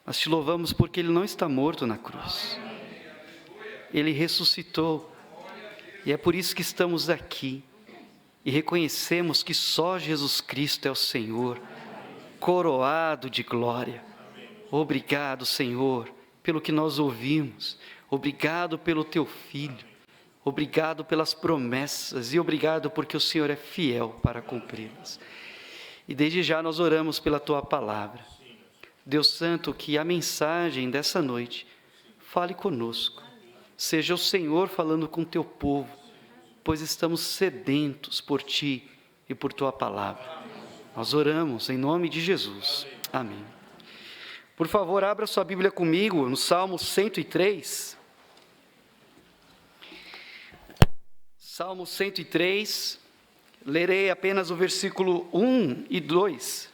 Mas te louvamos porque Ele não está morto na cruz. Ele ressuscitou. E é por isso que estamos aqui. E reconhecemos que só Jesus Cristo é o Senhor, coroado de glória. Obrigado, Senhor, pelo que nós ouvimos. Obrigado pelo Teu Filho. Obrigado pelas promessas. E obrigado porque o Senhor é fiel para cumpri-las. E desde já nós oramos pela Tua palavra. Deus Santo, que a mensagem dessa noite fale conosco. Seja o Senhor falando com Teu povo, pois estamos sedentos por Ti e por Tua palavra. Nós oramos em nome de Jesus. Amém. Por favor, abra sua Bíblia comigo no Salmo 103. Salmo 103, lerei apenas o versículo 1 e 2.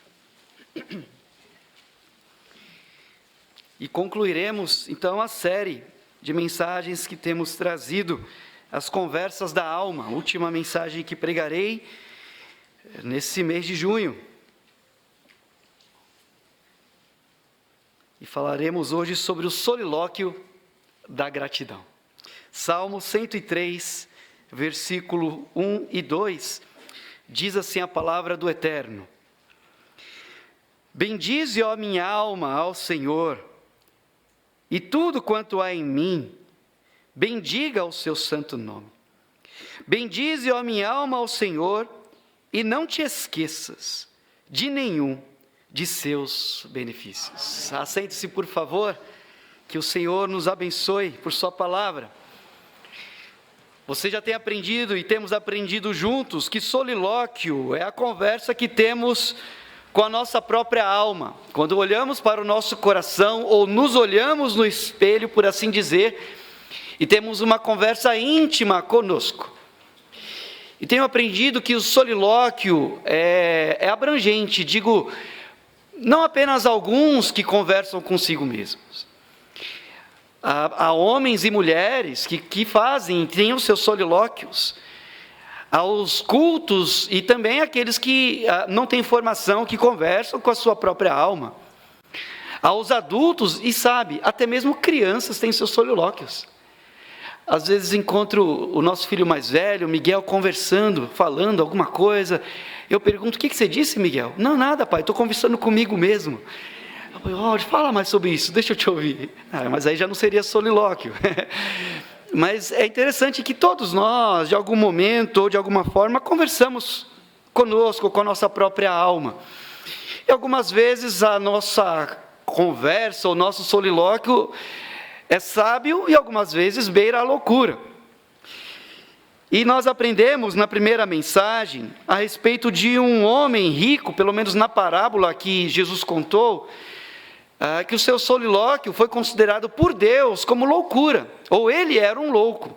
E concluiremos, então, a série de mensagens que temos trazido, as conversas da alma, a última mensagem que pregarei nesse mês de junho. E falaremos hoje sobre o solilóquio da gratidão. Salmo 103, versículo 1 e 2, diz assim a palavra do Eterno: Bendize, ó minha alma, ao Senhor, e tudo quanto há em mim, bendiga o seu santo nome. Bendize, ó minha alma, ao Senhor, e não te esqueças de nenhum de seus benefícios. Assente-se, por favor, que o Senhor nos abençoe por sua palavra. Você já tem aprendido e temos aprendido juntos que solilóquio é a conversa que temos com a nossa própria alma. Quando olhamos para o nosso coração ou nos olhamos no espelho, por assim dizer, e temos uma conversa íntima conosco. E tenho aprendido que o solilóquio é abrangente, digo, não apenas alguns que conversam consigo mesmos. Há homens e mulheres que fazem, têm os seus solilóquios, aos cultos e também aqueles que não têm formação, que conversam com a sua própria alma, aos adultos e até mesmo crianças têm seus solilóquios. Às vezes encontro o nosso filho mais velho, Miguel, conversando, falando alguma coisa, eu pergunto: o que você disse, Miguel? Não, nada, pai, estou conversando comigo mesmo. Fala mais sobre isso, deixa eu te ouvir. Mas aí já não seria solilóquio. Mas é interessante que todos nós, de algum momento ou de alguma forma, conversamos conosco, com a nossa própria alma. E algumas vezes a nossa conversa, o nosso solilóquio é sábio e algumas vezes beira a loucura. E nós aprendemos na primeira mensagem a respeito de um homem rico, pelo menos na parábola que Jesus contou, que o seu solilóquio foi considerado por Deus como loucura, ou ele era um louco.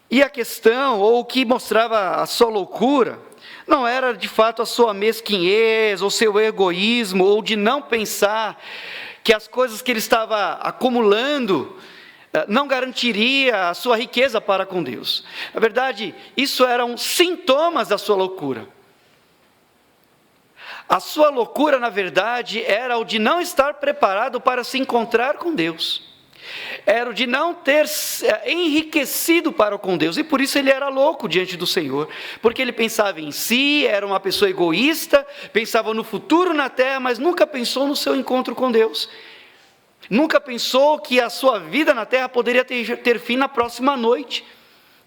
E a questão, ou o que mostrava a sua loucura, não era de fato a sua mesquinhez, ou seu egoísmo, ou de não pensar que as coisas que ele estava acumulando não garantiria a sua riqueza para com Deus. Na verdade, isso eram sintomas da sua loucura. A sua loucura, na verdade, era o de não estar preparado para se encontrar com Deus. Era o de não ter enriquecido para com Deus. E por isso ele era louco diante do Senhor. Porque ele pensava em si, era uma pessoa egoísta, pensava no futuro na terra, mas nunca pensou no seu encontro com Deus. Nunca pensou que a sua vida na terra poderia ter fim na próxima noite.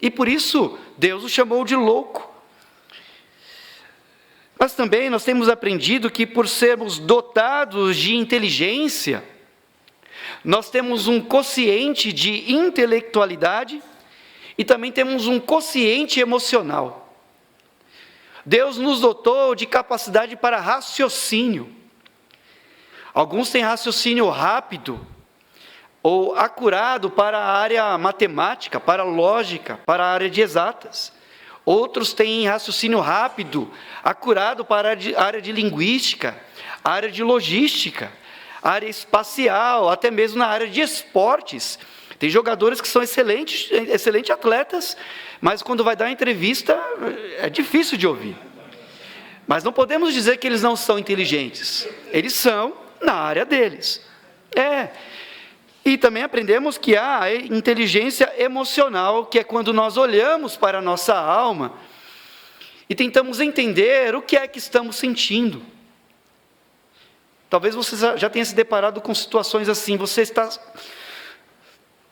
E por isso Deus o chamou de louco. Mas também nós temos aprendido que por sermos dotados de inteligência, nós temos um quociente de intelectualidade e também temos um quociente emocional. Deus nos dotou de capacidade para raciocínio. Alguns têm raciocínio rápido ou acurado para a área matemática, para a lógica, para a área de exatas. Outros têm raciocínio rápido, acurado para a área de linguística, área de logística, área espacial, até mesmo na área de esportes. Tem jogadores que são excelentes atletas, mas quando vai dar entrevista é difícil de ouvir. Mas não podemos dizer que eles não são inteligentes. Eles são na área deles. E também aprendemos que há a inteligência emocional, que é quando nós olhamos para a nossa alma e tentamos entender o que é que estamos sentindo. Talvez você já tenha se deparado com situações assim, você está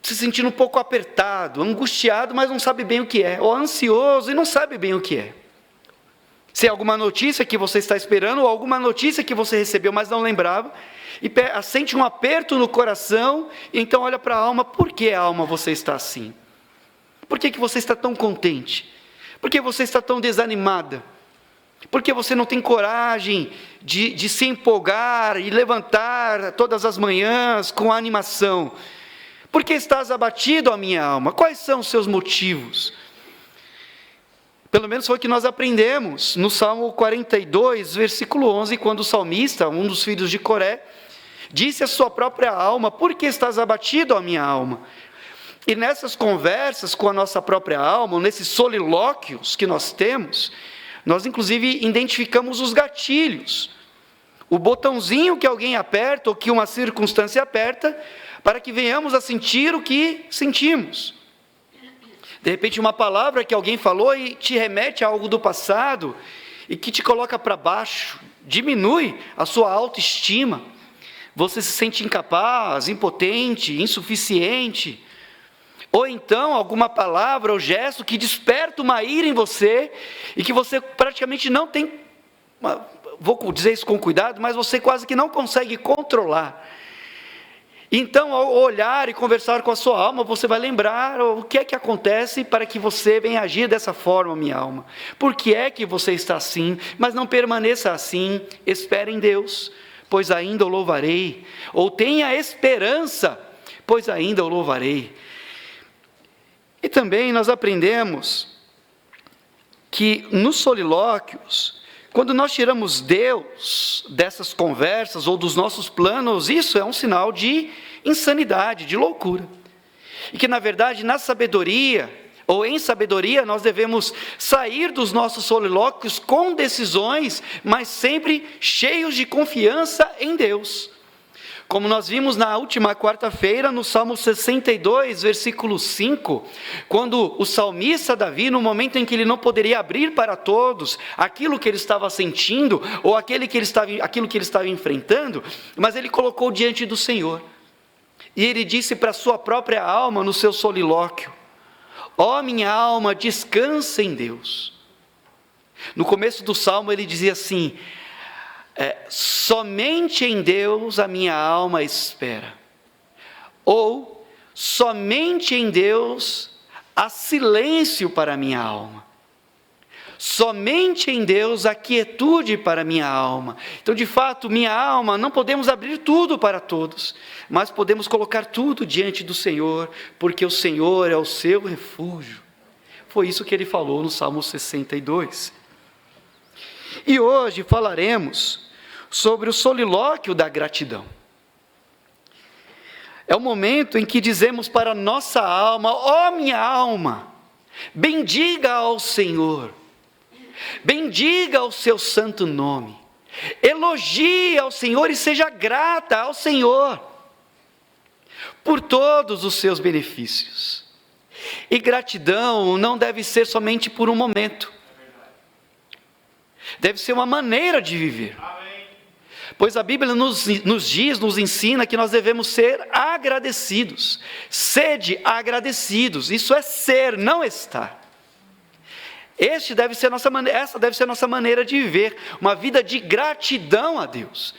se sentindo um pouco apertado, angustiado, mas não sabe bem o que é, ou ansioso e não sabe bem o que é. Se é alguma notícia que você está esperando, ou alguma notícia que você recebeu, mas não lembrava, e sente um aperto no coração, e então olha para a alma. Por que, alma, você está assim? Por que você está tão contente? Por que você está tão desanimada? Por que você não tem coragem de se empolgar e levantar todas as manhãs com animação? Por que estás abatido, a minha alma? Quais são os seus motivos? Pelo menos foi o que nós aprendemos no Salmo 42, versículo 11, quando o salmista, um dos filhos de Coré, disse à sua própria alma: por que estás abatido, a minha alma? E nessas conversas com a nossa própria alma, nesses solilóquios que nós temos, nós inclusive identificamos os gatilhos, o botãozinho que alguém aperta, ou que uma circunstância aperta, para que venhamos a sentir o que sentimos. De repente uma palavra que alguém falou e te remete a algo do passado, e que te coloca para baixo, diminui a sua autoestima, você se sente incapaz, impotente, insuficiente. Ou então alguma palavra ou gesto que desperta uma ira em você, e que você praticamente não tem, vou dizer isso com cuidado, mas você quase que não consegue controlar. Então, ao olhar e conversar com a sua alma, você vai lembrar o que é que acontece para que você venha agir dessa forma, minha alma. Por que é que você está assim? Mas não permaneça assim, espere em Deus, pois ainda o louvarei. Ou tenha esperança, pois ainda o louvarei. E também nós aprendemos que nos solilóquios, quando nós tiramos Deus dessas conversas ou dos nossos planos, isso é um sinal de insanidade, de loucura. E que, na verdade, na sabedoria, ou em sabedoria, nós devemos sair dos nossos solilóquios com decisões, mas sempre cheios de confiança em Deus. Como nós vimos na última quarta-feira, no Salmo 62, versículo 5, quando o salmista Davi, no momento em que ele não poderia abrir para todos aquilo que ele estava sentindo, ou aquilo que ele estava enfrentando, mas ele colocou diante do Senhor. E ele disse para a sua própria alma, no seu solilóquio: ó minha alma, descansa em Deus. No começo do Salmo ele dizia assim: somente em Deus a minha alma espera. Ou, somente em Deus há silêncio para a minha alma. Somente em Deus há quietude para a minha alma. Então, de fato, minha alma, não podemos abrir tudo para todos, mas podemos colocar tudo diante do Senhor, porque o Senhor é o seu refúgio. Foi isso que ele falou no Salmo 62. E hoje falaremos sobre o solilóquio da gratidão. É o momento em que dizemos para a nossa alma: ó minha alma, bendiga ao Senhor, bendiga ao seu santo nome, elogie ao Senhor e seja grata ao Senhor por todos os seus benefícios. E gratidão não deve ser somente por um momento, deve ser uma maneira de viver. Pois a Bíblia nos ensina que nós devemos ser agradecidos. Sede agradecidos, isso é ser, não estar. Essa deve ser a nossa maneira de viver, uma vida de gratidão a Deus.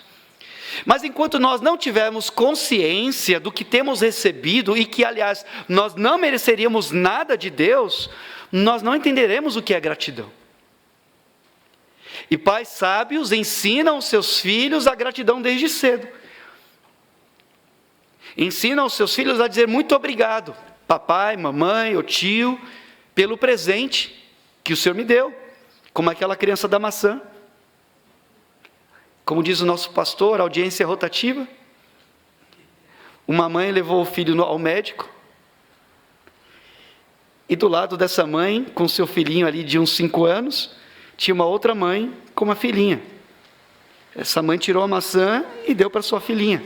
Mas enquanto nós não tivermos consciência do que temos recebido, e que, aliás, nós não mereceríamos nada de Deus, nós não entenderemos o que é gratidão. E pais sábios ensinam os seus filhos a gratidão desde cedo. Ensinam os seus filhos a dizer muito obrigado, papai, mamãe ou tio, pelo presente que o Senhor me deu, como aquela criança da maçã. Como diz o nosso pastor, a audiência rotativa. Uma mãe levou o filho ao médico, e do lado dessa mãe, com seu filhinho ali de uns 5 anos, tinha uma outra mãe com uma filhinha. Essa mãe tirou a maçã e deu para sua filhinha.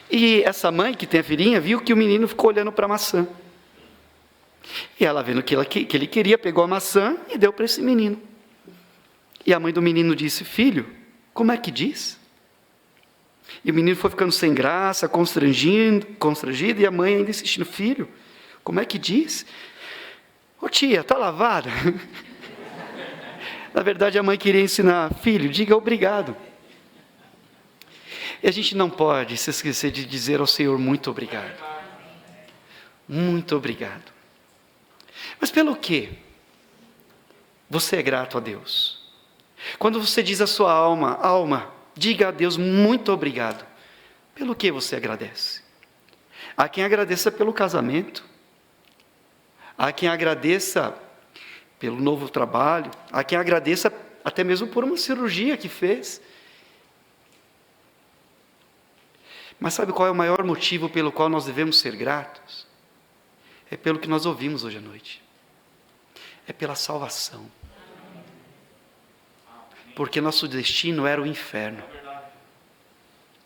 E essa mãe que tem a filhinha viu que o menino ficou olhando para a maçã. E ela, vendo que ele queria, pegou a maçã e deu para esse menino. E a mãe do menino disse: filho, como é que diz? E o menino foi ficando sem graça, constrangido, e a mãe ainda insistindo: filho, como é que diz? Ô tia, está lavada? Na verdade, a mãe queria ensinar: filho, diga obrigado. E a gente não pode se esquecer de dizer ao Senhor: muito obrigado. Muito obrigado. Mas pelo quê? Você é grato a Deus. Quando você diz à sua alma, diga a Deus muito obrigado. Pelo que você agradece? Há quem agradeça pelo casamento. Há quem agradeça pelo novo trabalho. Há quem agradeça até mesmo por uma cirurgia que fez. Mas sabe qual é o maior motivo pelo qual nós devemos ser gratos? É pelo que nós ouvimos hoje à noite. É pela salvação. Porque nosso destino era o inferno.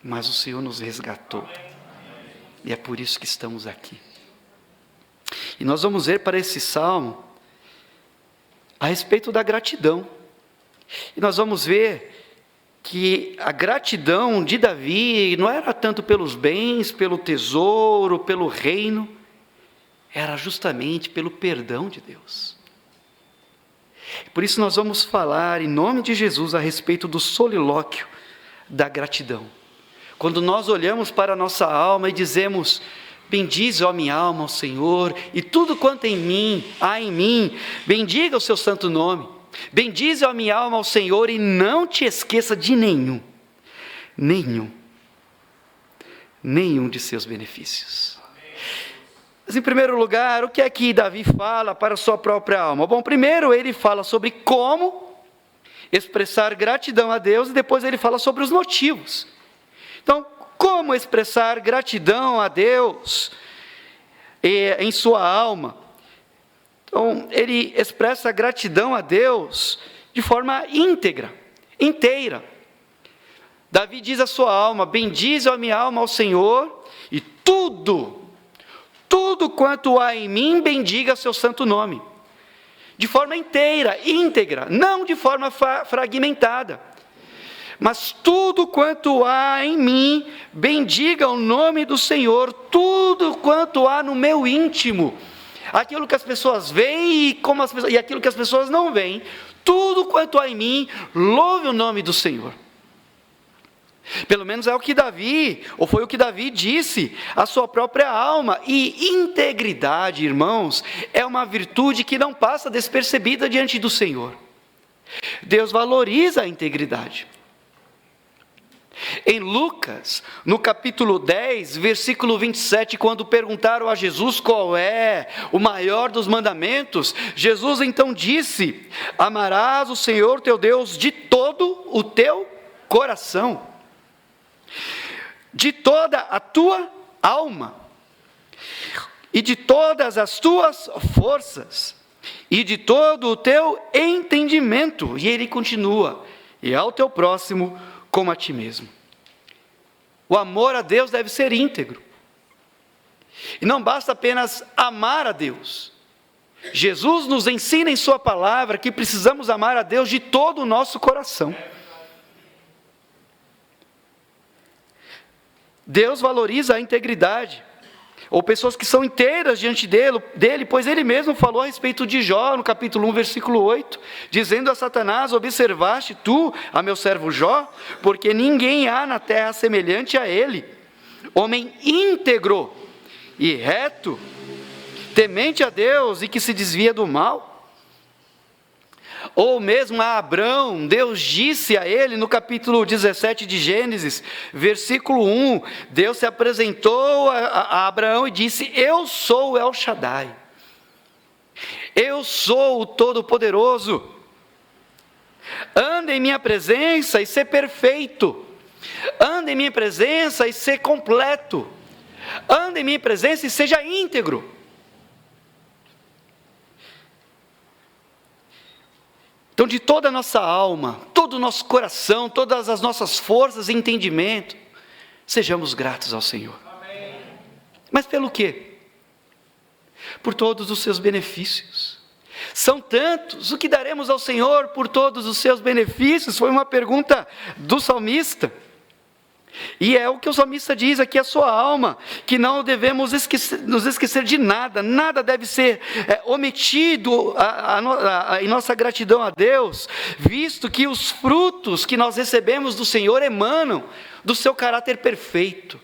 Mas o Senhor nos resgatou. E é por isso que estamos aqui. E nós vamos ver para esse salmo a respeito da gratidão. E nós vamos ver que a gratidão de Davi não era tanto pelos bens, pelo tesouro, pelo reino, era justamente pelo perdão de Deus. Por isso nós vamos falar em nome de Jesus a respeito do solilóquio da gratidão. Quando nós olhamos para a nossa alma e dizemos: bendize, ó minha alma, ao Senhor, e tudo quanto há em mim, bendiga o seu santo nome. Bendize, ó minha alma, ao Senhor, e não te esqueça de nenhum de seus benefícios. Mas em primeiro lugar, o que é que Davi fala para a sua própria alma? Bom, primeiro ele fala sobre como expressar gratidão a Deus, e depois ele fala sobre os motivos. Então, como expressar gratidão a Deus em sua alma? Então, ele expressa gratidão a Deus de forma inteira. Davi diz à sua alma: bendize a minha alma ao Senhor, e tudo quanto há em mim, bendiga seu santo nome. De forma íntegra, não de forma fragmentada. Mas tudo quanto há em mim, bendiga o nome do Senhor, tudo quanto há no meu íntimo. Aquilo que as pessoas veem e aquilo que as pessoas não veem, tudo quanto há em mim, louve o nome do Senhor. Pelo menos é o que Davi, ou foi o que Davi disse à sua própria alma. E integridade, irmãos, é uma virtude que não passa despercebida diante do Senhor. Deus valoriza a integridade. Em Lucas, no capítulo 10, versículo 27, quando perguntaram a Jesus qual é o maior dos mandamentos, Jesus então disse: amarás o Senhor teu Deus de todo o teu coração, de toda a tua alma, e de todas as tuas forças, e de todo o teu entendimento. E ele continua: e ao teu próximo como a ti mesmo. O amor a Deus deve ser íntegro. E não basta apenas amar a Deus. Jesus nos ensina em sua palavra que precisamos amar a Deus de todo o nosso coração. Deus valoriza a integridade, ou pessoas que são inteiras diante dele, pois ele mesmo falou a respeito de Jó, no capítulo 1, versículo 8, dizendo a Satanás: observaste tu a meu servo Jó? Porque ninguém há na terra semelhante a ele, homem íntegro e reto, temente a Deus e que se desvia do mal. Ou mesmo a Abrão, Deus disse a ele no capítulo 17 de Gênesis, versículo 1, Deus se apresentou a Abraão e disse: eu sou El Shaddai, eu sou o Todo-Poderoso, anda em minha presença e ser perfeito, anda em minha presença e ser completo, anda em minha presença e seja íntegro. Então, de toda a nossa alma, todo todo o nosso coração, todas as nossas forças e entendimento, sejamos gratos ao Senhor. Amém. Mas pelo quê? Por todos os seus benefícios. São tantos, o que daremos ao Senhor por todos os seus benefícios? Foi uma pergunta do salmista. E é o que o salmista diz aqui, a sua alma, que não devemos nos esquecer de nada, nada deve ser omitido em nossa gratidão a Deus, visto que os frutos que nós recebemos do Senhor emanam do seu caráter perfeito,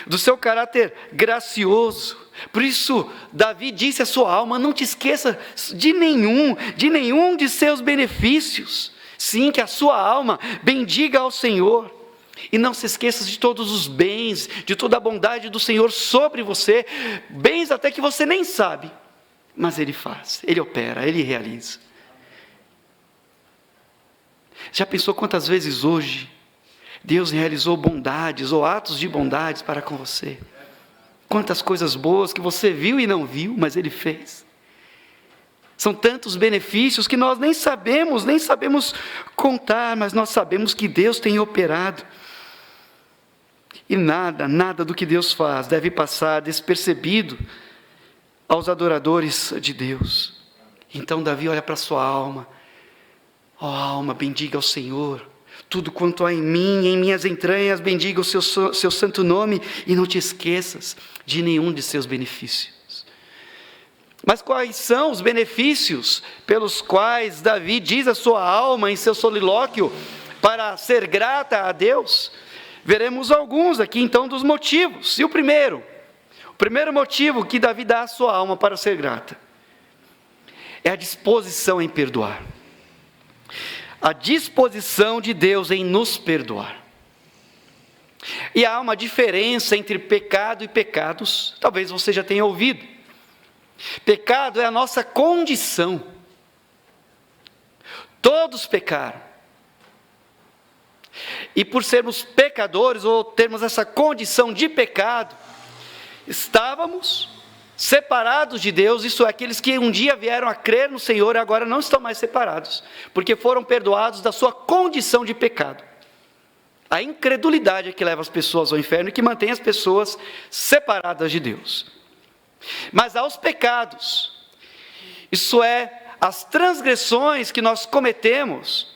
do seu caráter gracioso. Por isso, Davi disse à sua alma: não te esqueça de nenhum de seus benefícios. Sim, que a sua alma bendiga ao Senhor. E não se esqueça de todos os bens, de toda a bondade do Senhor sobre você, bens até que você nem sabe, mas Ele faz, Ele opera, Ele realiza. Já pensou quantas vezes hoje Deus realizou bondades ou atos de bondades para com você? Quantas coisas boas que você viu e não viu, mas Ele fez. São tantos benefícios que nós nem sabemos contar, mas nós sabemos que Deus tem operado. E nada do que Deus faz deve passar despercebido aos adoradores de Deus. Então Davi olha para a sua alma: ó alma, bendiga ao Senhor, tudo quanto há em mim, em minhas entranhas, bendiga o seu santo nome, e não te esqueças de nenhum de seus benefícios. Mas quais são os benefícios pelos quais Davi diz à sua alma em seu solilóquio para ser grata a Deus? Veremos alguns aqui então dos motivos. E o primeiro motivo que Davi dá à sua alma para ser grata é a disposição em perdoar. A disposição de Deus em nos perdoar. E há uma diferença entre pecado e pecados, talvez você já tenha ouvido. Pecado é a nossa condição. Todos pecaram. E por sermos pecadores, ou termos essa condição de pecado, estávamos separados de Deus. Isso é, aqueles que um dia vieram a crer no Senhor e agora não estão mais separados, porque foram perdoados da sua condição de pecado. A incredulidade é que leva as pessoas ao inferno e que mantém as pessoas separadas de Deus. Mas há os pecados, isso é, as transgressões que nós cometemos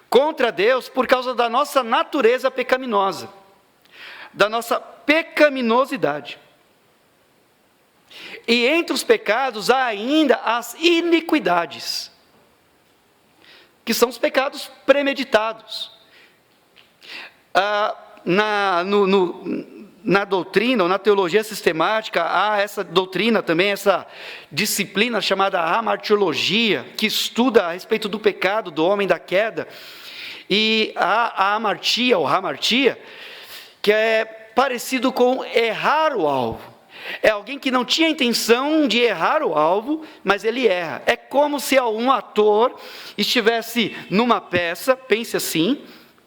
contra Deus por causa da nossa natureza pecaminosa, da nossa pecaminosidade. E entre os pecados há ainda as iniquidades, que são os pecados premeditados. Na doutrina, ou na teologia sistemática, há essa doutrina também, essa disciplina chamada amartiologia, que estuda a respeito do pecado do homem da queda. E a amartia, ou hamartia, que é parecido com errar o alvo. É alguém que não tinha intenção de errar o alvo, mas ele erra. É como se um ator estivesse numa peça, pense assim,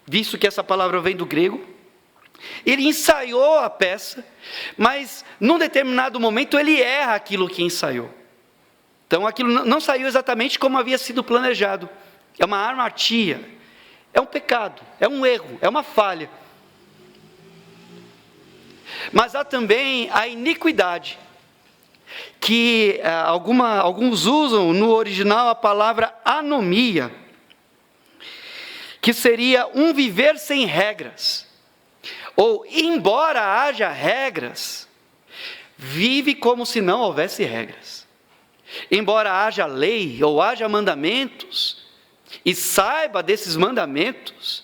visto que essa palavra vem do grego. Ele ensaiou a peça, mas num determinado momento ele erra aquilo que ensaiou. Então aquilo não saiu exatamente como havia sido planejado. É uma hamartia. É um pecado, é um erro, é uma falha. Mas há também a iniquidade, que alguns usam no original a palavra anomia, que seria um viver sem regras, ou embora haja regras, vive como se não houvesse regras. Embora haja lei ou haja mandamentos, e saiba desses mandamentos,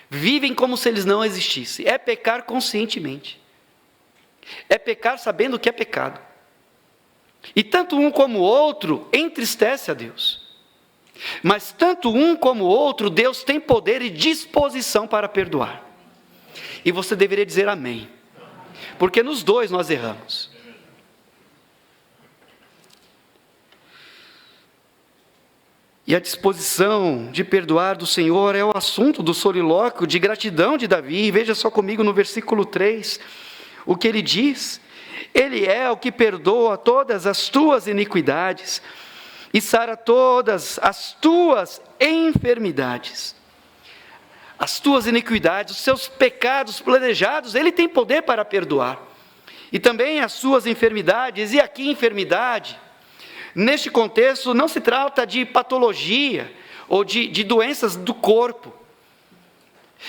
vivem como se eles não existissem. É pecar conscientemente. É pecar sabendo que é pecado. E tanto um como o outro entristece a Deus. Mas tanto um como o outro, Deus tem poder e disposição para perdoar. E você deveria dizer amém. Porque nos dois nós erramos. E a disposição de perdoar do Senhor é o assunto do solilóquio de gratidão de Davi. Veja só comigo no versículo 3, o que ele diz: Ele é o que perdoa todas as tuas iniquidades e sara todas as tuas enfermidades. as tuas iniquidades, os seus pecados planejados, Ele tem poder para perdoar. E também as suas enfermidades, e aqui enfermidade, neste contexto não se trata de patologia, ou de doenças do corpo,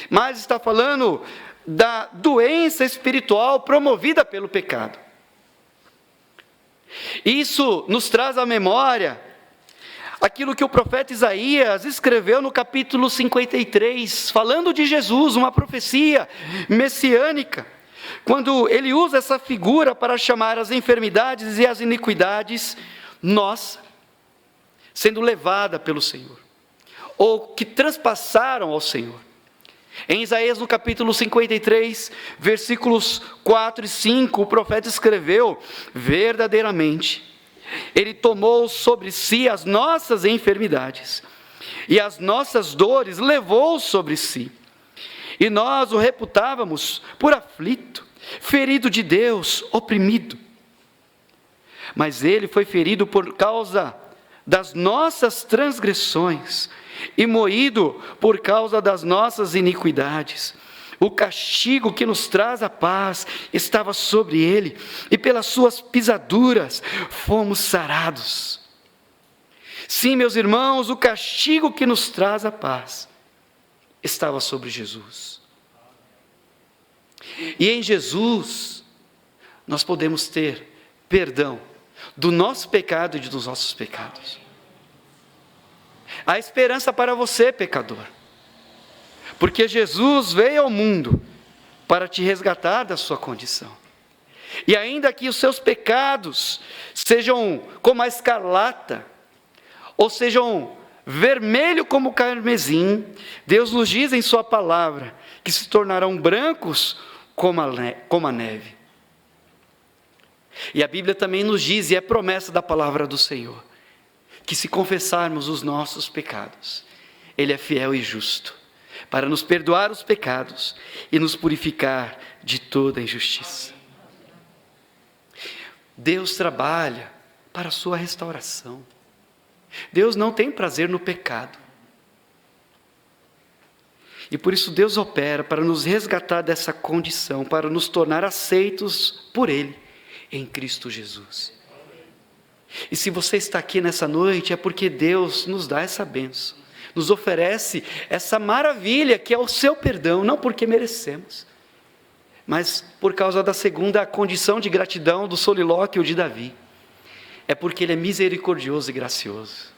mas está falando da doença espiritual promovida pelo pecado. Isso nos traz à memória aquilo que o profeta Isaías escreveu no capítulo 53, falando de Jesus, uma profecia messiânica, quando ele usa essa figura para chamar as enfermidades e as iniquidades nossa, sendo levada pelo Senhor, ou que transpassaram ao Senhor. Em Isaías, no capítulo 53, versículos 4 e 5, o profeta escreveu: verdadeiramente, Ele tomou sobre si as nossas enfermidades, e as nossas dores levou sobre si. E nós o reputávamos por aflito, ferido de Deus, oprimido. Mas Ele foi ferido por causa das nossas transgressões, e moído por causa das nossas iniquidades. O castigo que nos traz a paz estava sobre Ele, e pelas suas pisaduras fomos sarados. Sim, meus irmãos, o castigo que nos traz a paz estava sobre Jesus. E em Jesus nós podemos ter perdão do nosso pecado e dos nossos pecados. Há esperança para você, pecador, porque Jesus veio ao mundo para te resgatar da sua condição. E ainda que os seus pecados sejam como a escarlata, ou sejam vermelho como o carmesim, Deus nos diz em sua palavra que se tornarão brancos como a neve. E a Bíblia também nos diz, e é promessa da palavra do Senhor, que se confessarmos os nossos pecados, Ele é fiel e justo para nos perdoar os pecados e nos purificar de toda injustiça. Deus trabalha para a sua restauração. Deus não tem prazer no pecado. E por isso Deus opera para nos resgatar dessa condição, para nos tornar aceitos por Ele, em Cristo Jesus. E se você está aqui nessa noite, é porque Deus nos dá essa bênção, nos oferece essa maravilha que é o seu perdão, não porque merecemos, mas por causa da segunda condição de gratidão do solilóquio de Davi. É porque Ele é misericordioso e gracioso.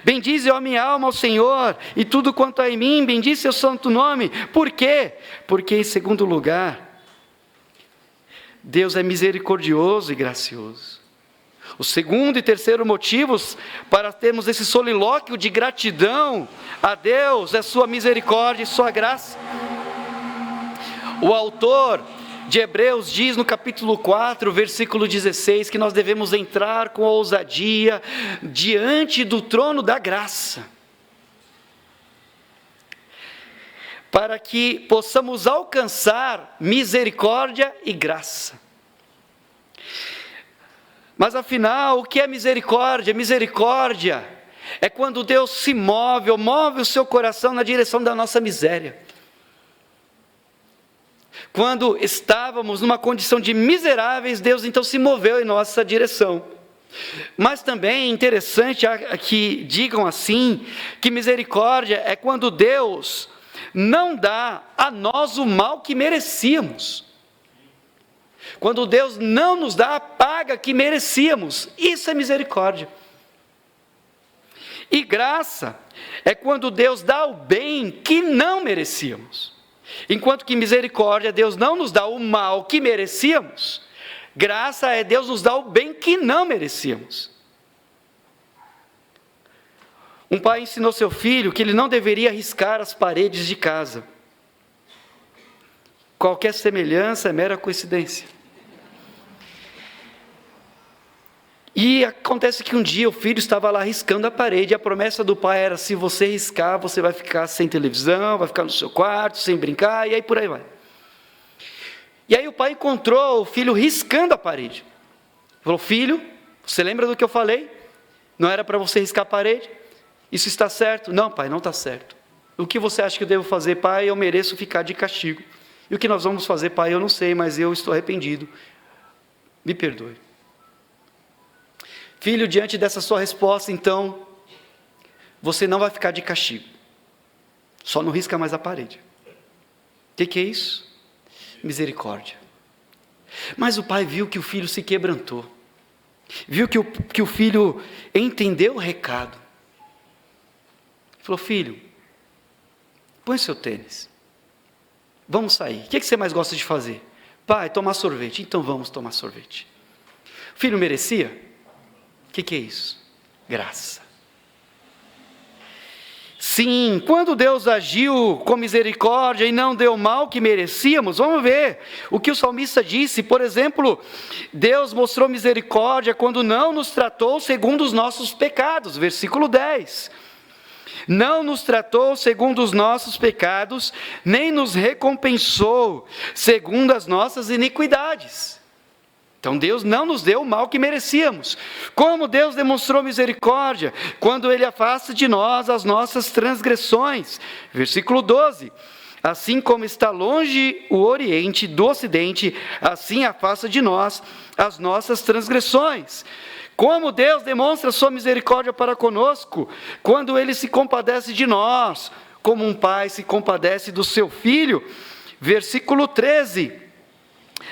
Bendize, ó minha alma, ao Senhor, e tudo quanto há em mim, bendize seu santo nome. Por quê? Porque em segundo lugar, Deus é misericordioso e gracioso. O segundo e terceiro motivos para termos esse solilóquio de gratidão a Deus é sua misericórdia e sua graça. O autor de Hebreus diz no capítulo 4, versículo 16, que nós devemos entrar com ousadia diante do trono da graça, para que possamos alcançar misericórdia e graça. Mas afinal, o que é misericórdia? Misericórdia é quando Deus se move, ou move o seu coração na direção da nossa miséria. Quando estávamos numa condição de miseráveis, Deus então se moveu em nossa direção. Mas também é interessante que digam assim, que misericórdia é quando Deus não dá a nós o mal que merecíamos. Quando Deus não nos dá a paga que merecíamos, isso é misericórdia. E graça é quando Deus dá o bem que não merecíamos. Enquanto que misericórdia, Deus não nos dá o mal que merecíamos, graça é Deus nos dá o bem que não merecíamos. Um pai ensinou seu filho que ele não deveria riscar as paredes de casa. Qualquer semelhança é mera coincidência. E acontece que um dia o filho estava lá riscando a parede, e a promessa do pai era: se você riscar, você vai ficar sem televisão, vai ficar no seu quarto, sem brincar, e aí por aí vai. E aí o pai encontrou o filho riscando a parede. Falou: filho, você lembra do que eu falei? Não era para você riscar a parede? Isso está certo? Não, pai, não está certo. O que você acha que eu devo fazer, pai? Eu mereço ficar de castigo. E o que nós vamos fazer, pai? Eu não sei, mas eu estou arrependido. Me perdoe. Filho, diante dessa sua resposta, então, você não vai ficar de castigo. Só não risca mais a parede. O que é isso? Misericórdia. Mas o pai viu que o filho se quebrantou. Viu que o filho entendeu o recado. Falou, filho, põe seu tênis. Vamos sair. O que você mais gosta de fazer? Pai, tomar sorvete. Então vamos tomar sorvete. O filho merecia? O que é isso? Graça. Sim, quando Deus agiu com misericórdia e não deu o mal que merecíamos, vamos ver o que o salmista disse. Por exemplo, Deus mostrou misericórdia quando não nos tratou segundo os nossos pecados, versículo 10. Não nos tratou segundo os nossos pecados, nem nos recompensou segundo as nossas iniquidades. Então Deus não nos deu o mal que merecíamos. Como Deus demonstrou misericórdia? Quando Ele afasta de nós as nossas transgressões. Versículo 12. Assim como está longe o Oriente do Ocidente, assim afasta de nós as nossas transgressões. Como Deus demonstra sua misericórdia para conosco? Quando Ele se compadece de nós, como um pai se compadece do seu filho. Versículo 13.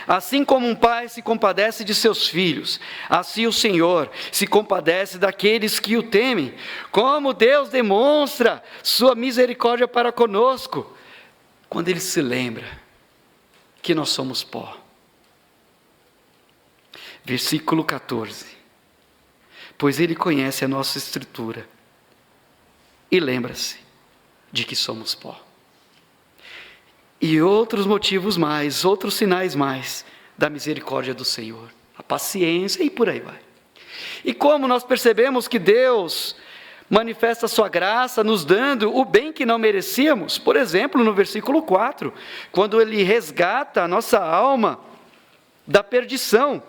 Assim como um pai se compadece de seus filhos, assim o Senhor se compadece daqueles que o temem. Como Deus demonstra sua misericórdia para conosco, quando Ele se lembra que nós somos pó. Versículo 14. Pois Ele conhece a nossa estrutura e lembra-se de que somos pó. E outros motivos mais, outros sinais mais da misericórdia do Senhor, a paciência e por aí vai. E como nós percebemos que Deus manifesta a sua graça, nos dando o bem que não merecíamos, por exemplo, no versículo 4, quando Ele resgata a nossa alma da perdição,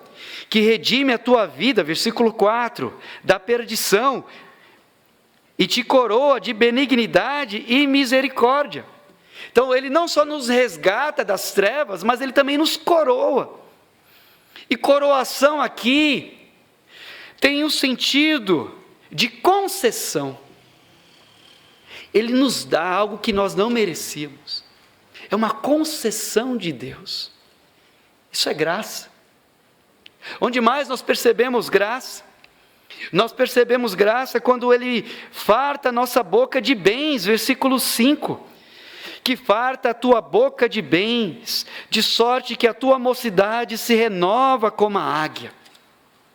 que redime a tua vida, versículo 4, da perdição, e te coroa de benignidade e misericórdia. Então Ele não só nos resgata das trevas, mas Ele também nos coroa. E coroação aqui tem o sentido de concessão. Ele nos dá algo que nós não merecíamos. É uma concessão de Deus. Isso é graça. Onde mais nós percebemos graça? Nós percebemos graça quando Ele farta a nossa boca de bens, versículo 5. Que farta a tua boca de bens, de sorte que a tua mocidade se renova como a águia.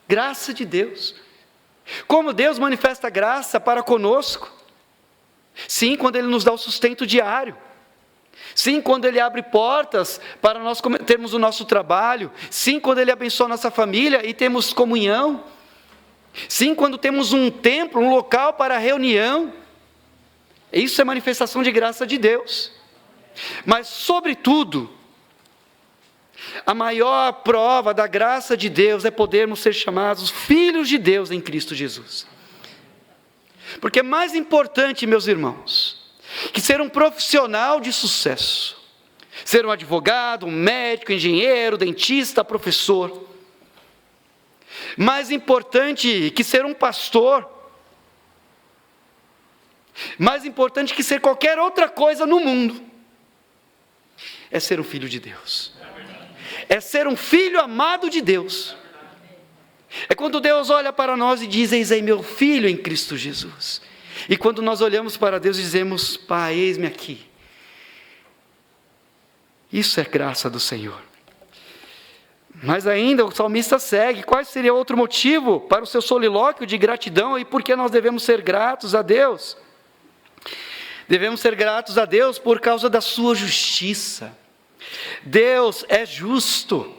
Graça de Deus. Como Deus manifesta graça para conosco? Sim, quando Ele nos dá o sustento diário. Sim, quando Ele abre portas para nós termos o nosso trabalho. Sim, quando Ele abençoa a nossa família e temos comunhão. Sim, quando temos um templo, um local para reunião. Isso é manifestação de graça de Deus. Mas, sobretudo, a maior prova da graça de Deus é podermos ser chamados filhos de Deus em Cristo Jesus. Porque é mais importante, meus irmãos, que ser um profissional de sucesso, ser um advogado, um médico, engenheiro, dentista, professor. Mais importante que ser um pastor, mais importante que ser qualquer outra coisa no mundo, é ser um filho de Deus. É ser um filho amado de Deus. É quando Deus olha para nós e diz, eis aí meu filho em Cristo Jesus. E quando nós olhamos para Deus e dizemos, Pai, eis-me aqui. Isso é graça do Senhor. Mas ainda o salmista segue, qual seria outro motivo para o seu solilóquio de gratidão e por que nós devemos ser gratos a Deus? Devemos ser gratos a Deus por causa da sua justiça. Deus é justo.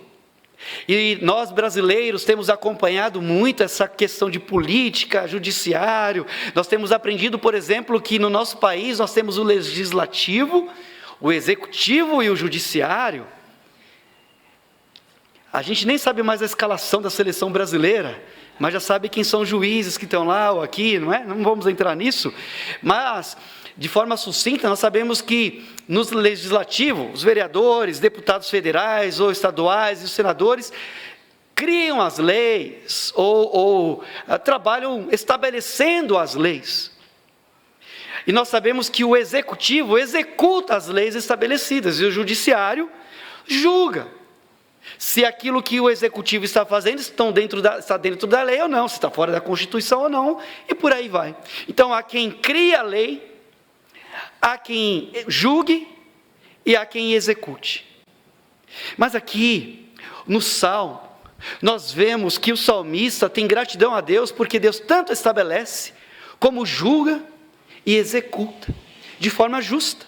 E nós brasileiros temos acompanhado muito essa questão de política, judiciário. Nós temos aprendido, por exemplo, que no nosso país nós temos o legislativo, o executivo e o judiciário. A gente nem sabe mais a escalação da seleção brasileira, mas já sabe quem são os juízes que estão lá ou aqui, não é? Não vamos entrar nisso. Mas de forma sucinta, nós sabemos que no legislativo, os vereadores, deputados federais ou estaduais e os senadores criam as leis ou trabalham estabelecendo as leis. E nós sabemos que o executivo executa as leis estabelecidas e o judiciário julga se aquilo que o executivo está fazendo está dentro da lei ou não, se está fora da Constituição ou não, e por aí vai. Então, há quem cria a lei, há quem julgue e há quem execute. Mas aqui, no Salmo, nós vemos que o salmista tem gratidão a Deus, porque Deus tanto estabelece, como julga e executa, de forma justa.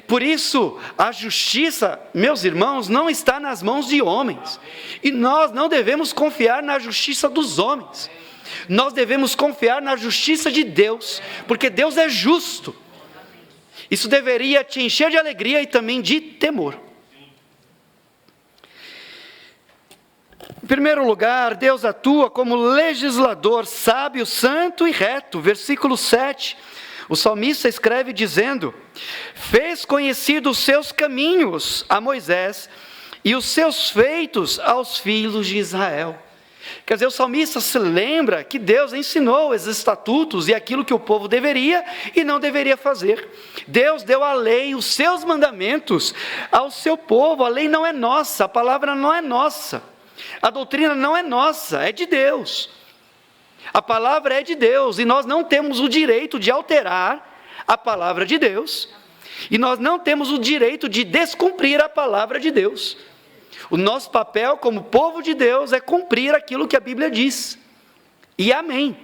Por isso, a justiça, meus irmãos, não está nas mãos de homens, e nós não devemos confiar na justiça dos homens, nós devemos confiar na justiça de Deus, porque Deus é justo. Isso deveria te encher de alegria e também de temor. Em primeiro lugar, Deus atua como legislador sábio, santo e reto. Versículo 7, o salmista escreve dizendo: fez conhecidos os seus caminhos a Moisés e os seus feitos aos filhos de Israel. Quer dizer, o salmista se lembra que Deus ensinou os estatutos e aquilo que o povo deveria e não deveria fazer. Deus deu a lei, os seus mandamentos ao seu povo. A lei não é nossa, a palavra não é nossa. A doutrina não é nossa, é de Deus. A palavra é de Deus e nós não temos o direito de alterar a palavra de Deus. E nós não temos o direito de descumprir a palavra de Deus. O nosso papel como povo de Deus é cumprir aquilo que a Bíblia diz. E amém.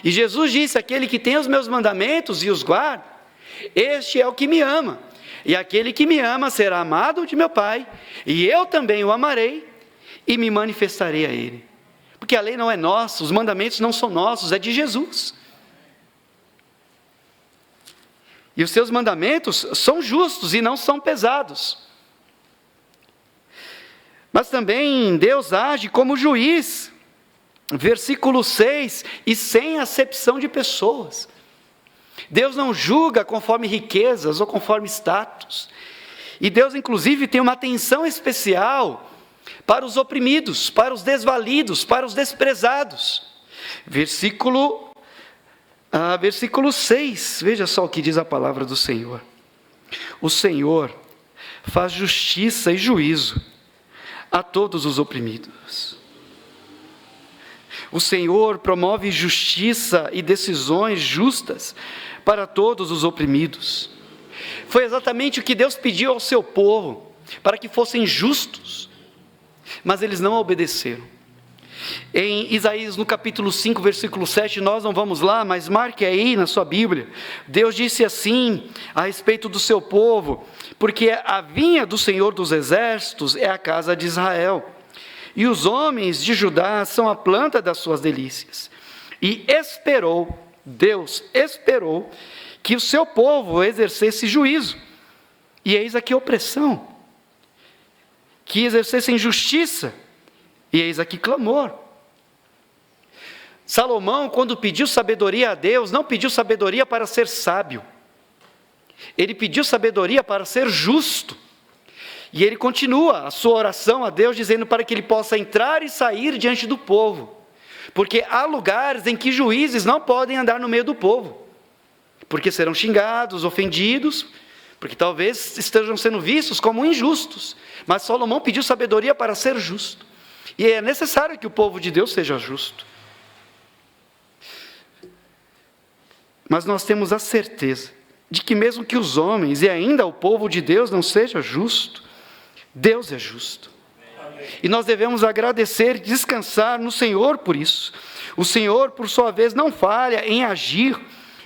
E Jesus disse: aquele que tem os meus mandamentos e os guarda, este é o que me ama. E aquele que me ama será amado de meu Pai, e eu também o amarei e me manifestarei a ele. Porque a lei não é nossa, os mandamentos não são nossos, é de Jesus. E os seus mandamentos são justos e não são pesados. Mas também Deus age como juiz. Versículo 6, e sem acepção de pessoas. Deus não julga conforme riquezas ou conforme status. E Deus, inclusive, tem uma atenção especial para os oprimidos, para os desvalidos, para os desprezados. Versículo 6, veja só o que diz a palavra do Senhor. O Senhor faz justiça e juízo a todos os oprimidos. O Senhor promove justiça e decisões justas para todos os oprimidos. Foi exatamente o que Deus pediu ao seu povo, para que fossem justos, mas eles não obedeceram. Em Isaías, no capítulo 5, versículo 7, nós não vamos lá, mas marque aí na sua Bíblia. Deus disse assim a respeito do seu povo: porque a vinha do Senhor dos exércitos é a casa de Israel, e os homens de Judá são a planta das suas delícias. E Deus esperou que o seu povo exercesse juízo, e eis aqui opressão, que exercessem justiça, e eis aqui clamor. Salomão, quando pediu sabedoria a Deus, não pediu sabedoria para ser sábio, ele pediu sabedoria para ser justo. E ele continua a sua oração a Deus, dizendo para que ele possa entrar e sair diante do povo, porque há lugares em que juízes não podem andar no meio do povo, porque serão xingados, ofendidos, porque talvez estejam sendo vistos como injustos. Mas Salomão pediu sabedoria para ser justo, e é necessário que o povo de Deus seja justo. Mas nós temos a certeza de que mesmo que os homens e ainda o povo de Deus não seja justo, Deus é justo. E nós devemos agradecer e descansar no Senhor por isso. O Senhor, por sua vez, não falha em agir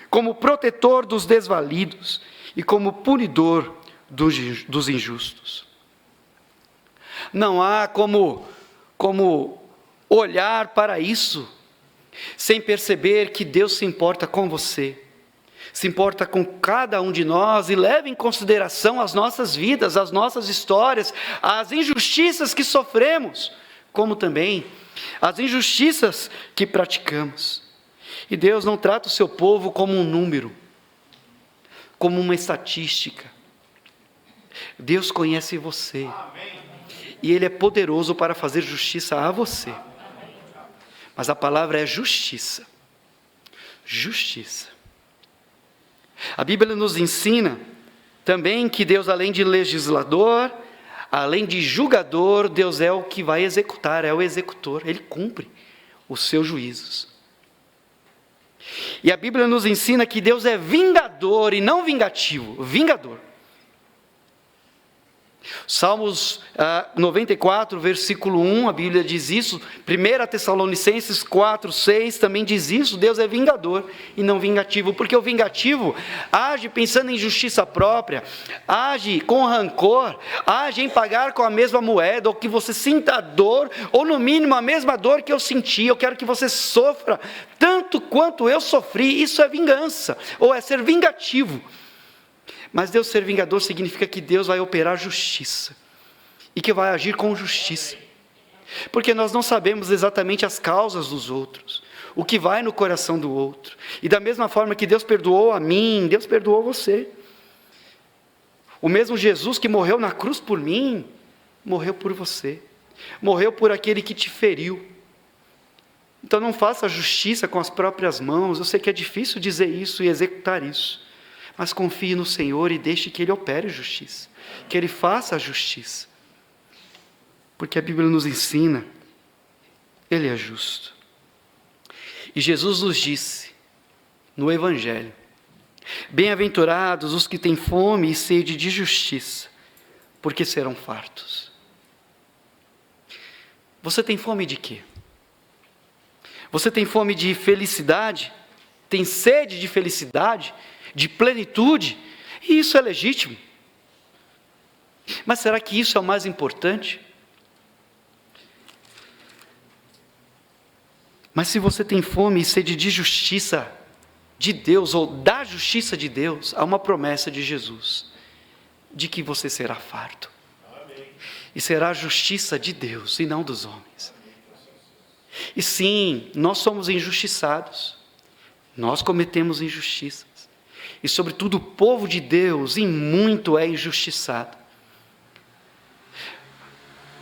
como protetor dos desvalidos e como punidor dos injustos. Não há como olhar para isso sem perceber que Deus se importa com você, se importa com cada um de nós e leva em consideração as nossas vidas, as nossas histórias, as injustiças que sofremos, como também as injustiças que praticamos. E Deus não trata o seu povo como um número, como uma estatística. Deus conhece você. E Ele é poderoso para fazer justiça a você. Mas a palavra é justiça. Justiça. A Bíblia nos ensina também que Deus, além de legislador, além de julgador, Deus é o que vai executar, é o executor. Ele cumpre os seus juízos. E a Bíblia nos ensina que Deus é vingador e não vingativo. Vingador. Salmos 94, versículo 1, a Bíblia diz isso. 1 Tessalonicenses 4, 6 também diz isso. Deus é vingador e não vingativo, porque o vingativo age pensando em justiça própria, age com rancor, age em pagar com a mesma moeda, ou que você sinta a dor, ou no mínimo a mesma dor que eu senti. Eu quero que você sofra tanto quanto eu sofri. Isso é vingança, ou é ser vingativo. Mas Deus ser vingador significa que Deus vai operar justiça, e que vai agir com justiça, porque nós não sabemos exatamente as causas dos outros, o que vai no coração do outro, e da mesma forma que Deus perdoou a mim, Deus perdoou você. O mesmo Jesus que morreu na cruz por mim, morreu por você, morreu por aquele que te feriu. Então não faça justiça com as próprias mãos. Eu sei que é difícil dizer isso e executar isso, mas confie no Senhor e deixe que Ele opere justiça, que Ele faça a justiça, porque a Bíblia nos ensina, Ele é justo. E Jesus nos disse, no Evangelho, bem-aventurados os que têm fome e sede de justiça, porque serão fartos. Você tem fome de quê? Você tem fome de felicidade? Tem sede de felicidade? De plenitude? E isso é legítimo. Mas será que isso é o mais importante? Mas se você tem fome e sede de justiça de Deus, ou da justiça de Deus, há uma promessa de Jesus, de que você será farto. Amém. E será a justiça de Deus e não dos homens. E sim, nós somos injustiçados, nós cometemos injustiças, e sobretudo o povo de Deus em muito é injustiçado.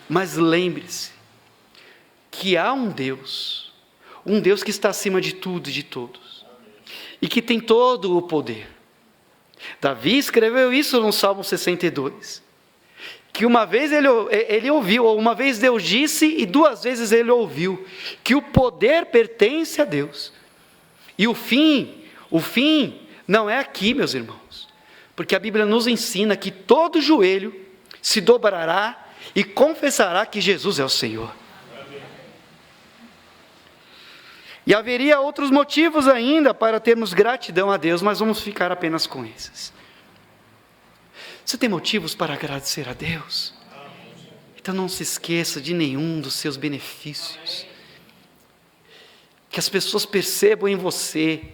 Mas lembre-se que há um Deus que está acima de tudo e de todos, e que tem todo o poder. Davi escreveu isso no Salmo 62, que uma vez ele ouviu, ou uma vez Deus disse e 2 vezes ele ouviu, que o poder pertence a Deus, e o fim não é aqui, meus irmãos, porque a Bíblia nos ensina que todo joelho se dobrará e confessará que Jesus é o Senhor. E haveria outros motivos ainda para termos gratidão a Deus, mas vamos ficar apenas com esses. Você tem motivos para agradecer a Deus? Então não se esqueça de nenhum dos seus benefícios. Que as pessoas percebam em você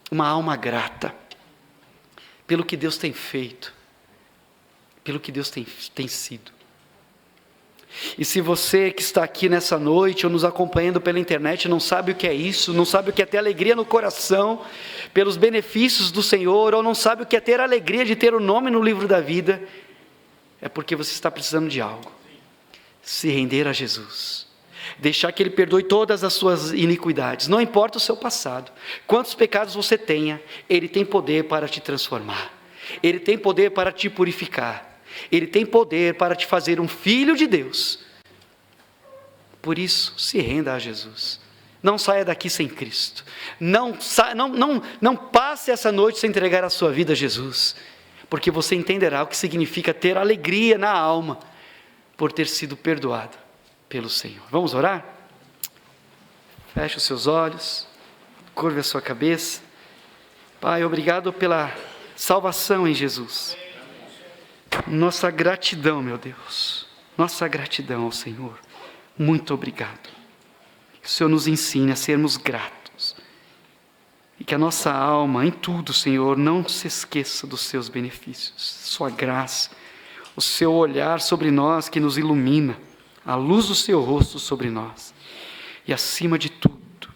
uma alma grata pelo que Deus tem feito, pelo que Deus tem sido. E se você que está aqui nessa noite, ou nos acompanhando pela internet, não sabe o que é isso, não sabe o que é ter alegria no coração, pelos benefícios do Senhor, ou não sabe o que é ter a alegria de ter o nome no livro da vida, é porque você está precisando de algo. Se render a Jesus, deixar que Ele perdoe todas as suas iniquidades, não importa o seu passado, quantos pecados você tenha, Ele tem poder para te transformar, Ele tem poder para te purificar, Ele tem poder para te fazer um filho de Deus. Por isso, se renda a Jesus. Não saia daqui sem Cristo. Não passe essa noite sem entregar a sua vida a Jesus, porque você entenderá o que significa ter alegria na alma por ter sido perdoado pelo Senhor. Vamos orar? Feche os seus olhos, curve a sua cabeça. Pai, obrigado pela salvação em Jesus. Nossa gratidão, meu Deus, nossa gratidão ao Senhor. Muito obrigado. Que o Senhor nos ensine a sermos gratos, e que a nossa alma, em tudo, Senhor, não se esqueça dos seus benefícios, sua graça, o seu olhar sobre nós que nos ilumina, a luz do seu rosto sobre nós, e acima de tudo,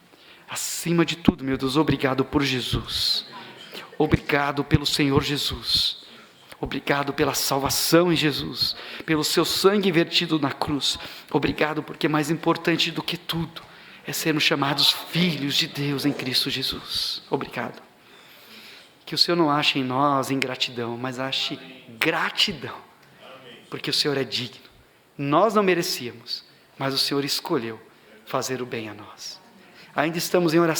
acima acima de tudo, meu Deus, obrigado por Jesus. Obrigado pelo Senhor Jesus. Obrigado pela salvação em Jesus, pelo seu sangue vertido na cruz. Obrigado porque mais importante do que tudo é sermos chamados filhos de Deus em Cristo Jesus. Obrigado. Que o Senhor não ache em nós ingratidão, mas ache gratidão, porque o Senhor é digno. Nós não merecíamos, mas o Senhor escolheu fazer o bem a nós. Ainda estamos em oração.